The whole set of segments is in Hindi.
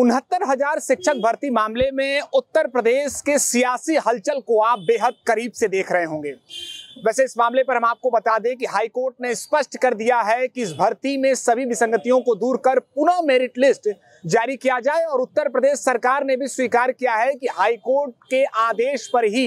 69,000 शिक्षक भर्ती मामले में उत्तर प्रदेश के सियासी हलचल को आप बेहद करीब से देख रहे होंगे। वैसे इस मामले पर हम आपको बता दें कि हाई कोर्ट ने स्पष्ट कर दिया है कि इस भर्ती में सभी विसंगतियों को दूर कर पुनः मेरिट लिस्ट जारी किया जाए और उत्तर प्रदेश सरकार ने भी स्वीकार किया है कि हाई कोर्ट के आदेश पर ही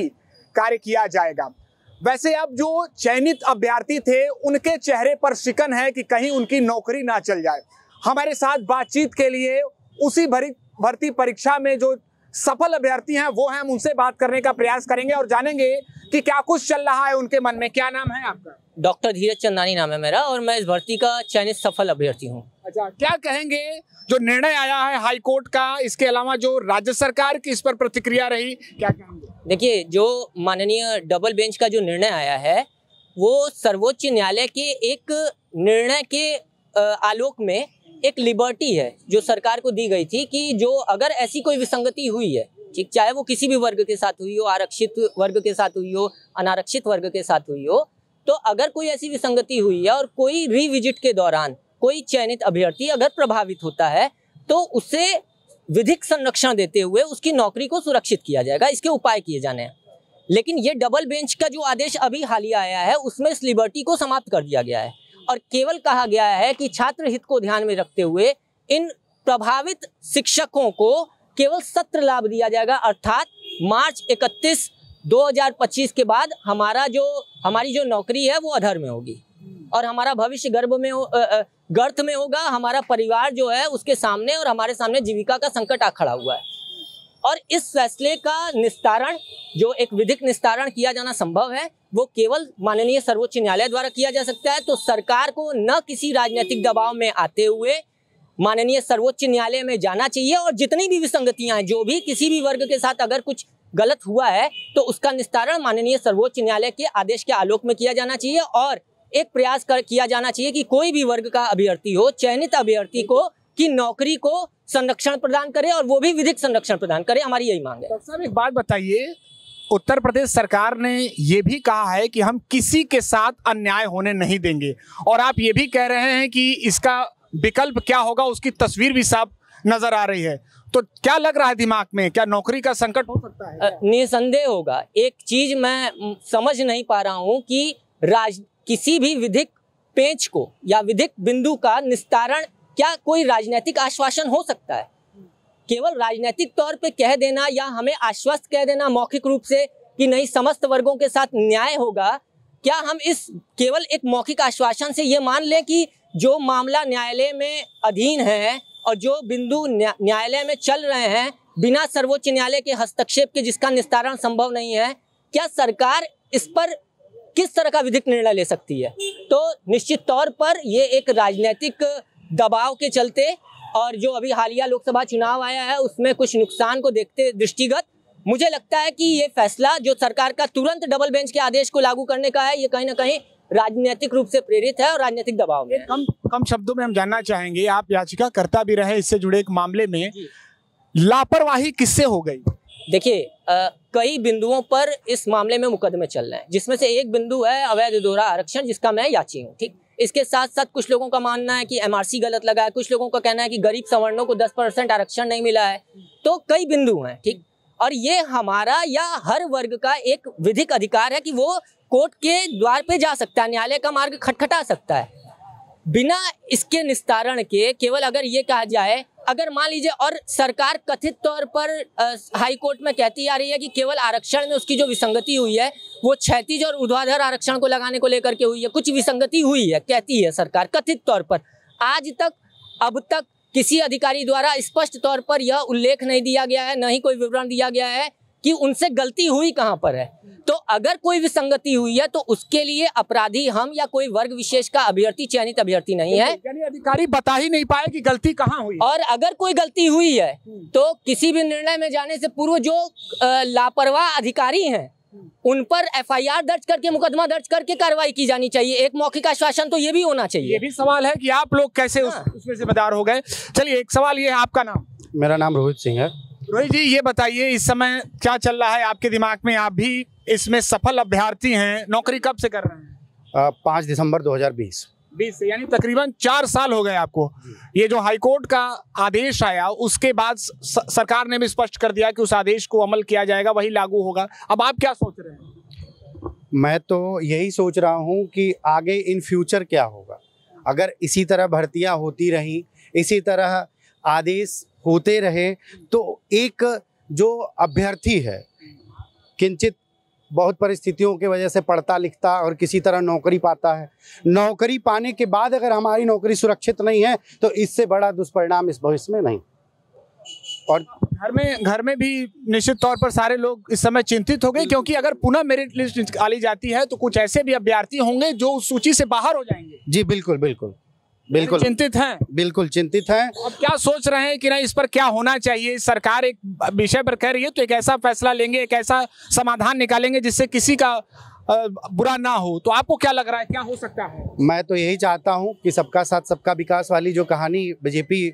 कार्य किया जाएगा। वैसे अब जो चयनित अभ्यर्थी थे उनके चेहरे पर शिकन है कि कहीं उनकी नौकरी ना चल जाए। हमारे साथ बातचीत के लिए उसी भर्ती परीक्षा में जो सफल अभ्यर्थी हैं वो हैं, हम उनसे बात करने का प्रयास करेंगे और जानेंगे कि क्या कुछ चल रहा है उनके मन में। क्या नाम है आपका? डॉक्टर धीरज चंदानी नाम है मेरा और मैं इस भर्ती का चयनित सफल अभ्यर्थी हूँ। अच्छा, क्या कहेंगे जो निर्णय आया है हाई कोर्ट का, इसके अलावा जो राज्य सरकार की इस पर प्रतिक्रिया रही, क्या कहेंगे? देखिए, जो माननीय डबल बेंच का जो निर्णय आया है वो सर्वोच्च न्यायालय के एक निर्णय के आलोक में एक लिबर्टी है जो सरकार को दी गई थी कि जो अगर ऐसी कोई विसंगति हुई है, ठीक, चाहे वो किसी भी वर्ग के साथ हुई हो, आरक्षित वर्ग के साथ हुई हो, अनारक्षित वर्ग के साथ हुई हो, तो अगर कोई ऐसी विसंगति हुई है और कोई रिविजिट के दौरान कोई चयनित अभ्यर्थी अगर प्रभावित होता है तो उसे विधिक संरक्षण देते हुए उसकी नौकरी को सुरक्षित किया जाएगा। इसके उपाय किए जाने हैं। लेकिन ये डबल बेंच का जो आदेश अभी हालिया आया है उसमें इस लिबर्टी को समाप्त कर दिया गया है और केवल कहा गया है कि छात्र हित को ध्यान में रखते हुए इन प्रभावित शिक्षकों को केवल सत्र लाभ दिया जाएगा, अर्थात मार्च 31, 2025 के बाद हमारी जो नौकरी है वो अधर में होगी और हमारा भविष्य गर्त में होगा। हमारा परिवार जो है उसके सामने और हमारे सामने जीविका का संकट आ खड़ा हुआ है और इस फैसले का निस्तारण, जो एक विधिक निस्तारण किया जाना संभव है, वो केवल माननीय सर्वोच्च न्यायालय द्वारा किया जा सकता है। तो सरकार को न किसी राजनीतिक दबाव में आते हुए माननीय सर्वोच्च न्यायालय में जाना चाहिए और जितनी भी विसंगतियां हैं, जो भी किसी भी वर्ग के साथ अगर कुछ गलत हुआ है तो उसका निस्तारण माननीय सर्वोच्च न्यायालय के आदेश के आलोक में किया जाना चाहिए और एक प्रयास किया जाना चाहिए कि कोई भी वर्ग का अभ्यर्थी हो, चयनित अभ्यर्थी को की नौकरी को संरक्षण प्रदान करे और वो भी विधिक संरक्षण प्रदान करे। हमारी यही मांग है। डॉक्टर साहब, एक बात बताइए, उत्तर प्रदेश सरकार ने ये भी कहा है कि हम किसी के साथ अन्याय होने नहीं देंगे और आप ये भी कह रहे हैं कि इसका विकल्प क्या होगा उसकी तस्वीर भी साफ नजर आ रही है, तो क्या लग रहा है दिमाग में, क्या नौकरी का संकट हो सकता है? निसंदेह होगा। एक चीज मैं समझ नहीं पा रहा हूँ कि किसी भी विधिक पेंच को या विधिक बिंदु का निस्तारण क्या कोई राजनीतिक आश्वासन हो सकता है? केवल राजनीतिक तौर पे कह देना या हमें आश्वस्त कह देना मौखिक रूप से कि नहीं समस्त वर्गों के साथ न्याय होगा, क्या हम इस केवल एक मौखिक आश्वासन से ये मान लें कि जो मामला न्यायालय में अधीन है और जो बिंदु न्यायालय में चल रहे हैं बिना सर्वोच्च न्यायालय के हस्तक्षेप के जिसका निस्तारण संभव नहीं है, क्या सरकार इस पर किस तरह का विधिक निर्णय ले सकती है? तो निश्चित तौर पर ये एक राजनीतिक दबाव के चलते और जो अभी हालिया लोकसभा चुनाव आया है उसमें कुछ नुकसान को देखते दृष्टिगत मुझे लगता है कि ये फैसला जो सरकार का तुरंत डबल बेंच के आदेश को लागू करने का है, ये कहीं ना कहीं राजनीतिक रूप से प्रेरित है और राजनीतिक दबाव में है। कम शब्दों में हम जानना चाहेंगे, आप याचिकाकर्ता भी रहे इससे जुड़े एक मामले में, लापरवाही किससे हो गई? देखिए, कई बिंदुओं पर इस मामले में मुकदमे चल रहे हैं, जिसमें से एक बिंदु है अवैध दोहरा आरक्षण, जिसका मैं याची हूँ। ठीक, इसके साथ साथ कुछ लोगों का मानना है कि एमआरसी गलत लगा है, कुछ लोगों का कहना है कि गरीब सवर्णों को 10% आरक्षण नहीं मिला है। तो कई बिंदु हैं, ठीक, और ये हमारा या हर वर्ग का एक विधिक अधिकार है कि वो कोर्ट के द्वार पे जा सकता है, न्यायालय का मार्ग खटखटा सकता है बिना इसके निस्तारण के। केवल अगर ये कहा जाए, अगर मान लीजिए, और सरकार कथित तौर पर हाई कोर्ट में कहती आ रही है कि केवल आरक्षण में उसकी जो विसंगति हुई है वो क्षैतिज और ऊर्ध्वाधर आरक्षण को लगाने को लेकर के हुई है, कुछ विसंगति हुई है कहती है सरकार कथित तौर पर। आज तक अब तक किसी अधिकारी द्वारा स्पष्ट तौर पर यह उल्लेख नहीं दिया गया है, न ही कोई विवरण दिया गया है कि उनसे गलती हुई कहाँ पर है। तो अगर कोई विसंगति हुई है तो उसके लिए अपराधी हम या कोई वर्ग विशेष का अभ्यर्थी चयनित अभ्यर्थी नहीं है, यानी अधिकारी बता ही नहीं पाए कि गलती कहाँ हुई। और अगर कोई गलती हुई है तो किसी भी निर्णय में जाने से पूर्व जो लापरवाह अधिकारी हैं उन पर एफआईआर दर्ज करके, मुकदमा दर्ज करके कार्रवाई की जानी चाहिए। एक मौखिक आश्वासन तो ये भी होना चाहिए। ये भी सवाल है कि आप लोग कैसे उसमें जिम्मेदार हो गए। चलिए, एक सवाल ये है, आपका नाम? मेरा नाम रोहित सिंह है। रोहित जी, ये बताइए इस समय क्या चल रहा है आपके दिमाग में? आप भी इसमें सफल अभ्यर्थी हैं, नौकरी कब से कर रहे हैं? 5 दिसंबर 2020। 20 से, यानी तकरीबन 4 साल हो गए आपको। ये जो हाईकोर्ट का आदेश आया उसके बाद सरकार ने भी स्पष्ट कर दिया कि उस आदेश को अमल किया जाएगा, वही लागू होगा। अब आप क्या सोच रहे हैं? मैं तो यही सोच रहा हूँ कि आगे इन फ्यूचर क्या होगा। अगर इसी तरह भर्तियां होती रहीं, इसी तरह आदेश होते रहे, तो एक जो अभ्यर्थी है किंचित बहुत परिस्थितियों की वजह से पढ़ता लिखता और किसी तरह नौकरी पाता है, नौकरी पाने के बाद अगर हमारी नौकरी सुरक्षित नहीं है तो इससे बड़ा दुष्परिणाम इस भविष्य में नहीं। और घर में भी निश्चित तौर पर सारे लोग इस समय चिंतित हो गए, क्योंकि अगर पुनः मेरिट लिस्ट निकाली जाती है तो कुछ ऐसे भी अभ्यर्थी होंगे जो उस सूची से बाहर हो जाएंगे। जी बिल्कुल बिल्कुल बिल्कुल चिंतित हैं। बिल्कुल चिंतित हैं। अब क्या सोच रहे हैं कि नहीं, इस पर क्या होना चाहिए? सरकार एक विषय पर कह रही है तो एक ऐसा फैसला लेंगे, एक ऐसा समाधान निकालेंगे जिससे किसी का बुरा ना हो। तो आपको क्या लग रहा है, क्या हो सकता है? मैं तो यही चाहता हूं कि सबका साथ सबका विकास वाली जो कहानी बीजेपी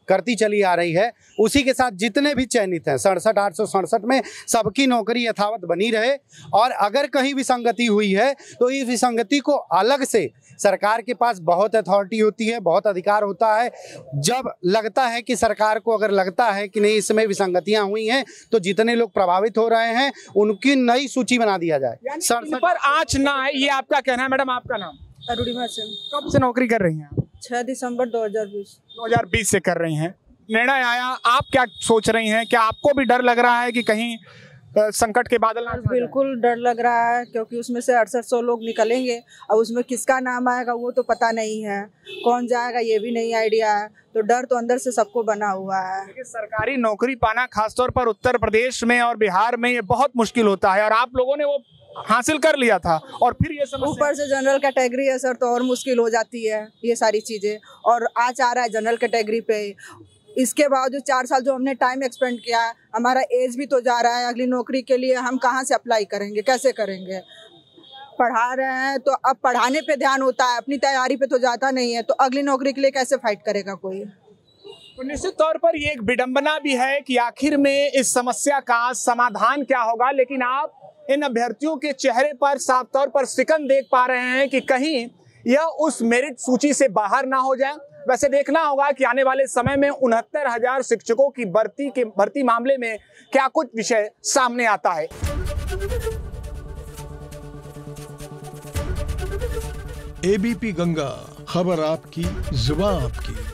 करती चली आ रही है, उसी के साथ जितने भी चयनित हैं 867 में सबकी नौकरी यथावत बनी रहे। और अगर कहीं विसंगति हुई है तो इस विसंगति को अलग से, सरकार के पास बहुत अथॉरिटी होती है, बहुत अधिकार होता है, जब लगता है कि सरकार को अगर लगता है कि नहीं इसमें विसंगतियां हुई हैं तो जितने लोग प्रभावित हो रहे हैं उनकी नई सूची बना दिया जाए। इन पर आँच ना आए, ये आपका कहना है। मैडम आपका नाम? अरुणिमा सिंह। कब से नौकरी कर रही हैं आप? 6 दिसंबर 2020 से कर रही हैं। निर्णय आया, आप क्या सोच रही हैं? क्या आपको भी डर लग रहा है कि कहीं संकट के बादल ना? बिल्कुल डर लग रहा है, क्योंकि उसमें से 6800 लोग निकलेंगे और उसमें किसका नाम आएगा वो तो पता नहीं है, कौन जाएगा ये भी नहीं आइडिया है। तो डर तो अंदर से सबको बना हुआ है। लेकिन सरकारी नौकरी पाना खासतौर पर उत्तर प्रदेश में और बिहार में ये बहुत मुश्किल होता है, और आप लोगों ने वो हासिल कर लिया था और फिर ये समस्या। ऊपर से जनरल कैटेगरी है सर, तो और मुश्किल हो जाती है ये सारी चीज़ें। और आज आ रहा है जनरल कैटेगरी पे, इसके बाद जो 4 साल जो हमने टाइम एक्सपेंड किया है, हमारा एज भी तो जा रहा है। अगली नौकरी के लिए हम कहाँ से अप्लाई करेंगे, कैसे करेंगे? पढ़ा रहे हैं तो अब पढ़ाने पे ध्यान होता है, अपनी तैयारी पे तो जाता नहीं है। तो अगली नौकरी के लिए कैसे फाइट करेगा कोई? तो निश्चित तौर पर ये एक विडंबना भी है कि आखिर में इस समस्या का समाधान क्या होगा। लेकिन आप इन अभ्यर्थियों के चेहरे पर साफ तौर पर सिकन देख पा रहे हैं कि कहीं यह उस मेरिट सूची से बाहर ना हो जाए। वैसे देखना होगा कि आने वाले समय में 69,000 शिक्षकों की भर्ती मामले में क्या कुछ विषय सामने आता है। एबीपी गंगा, खबर आपकी, जुबान आपकी।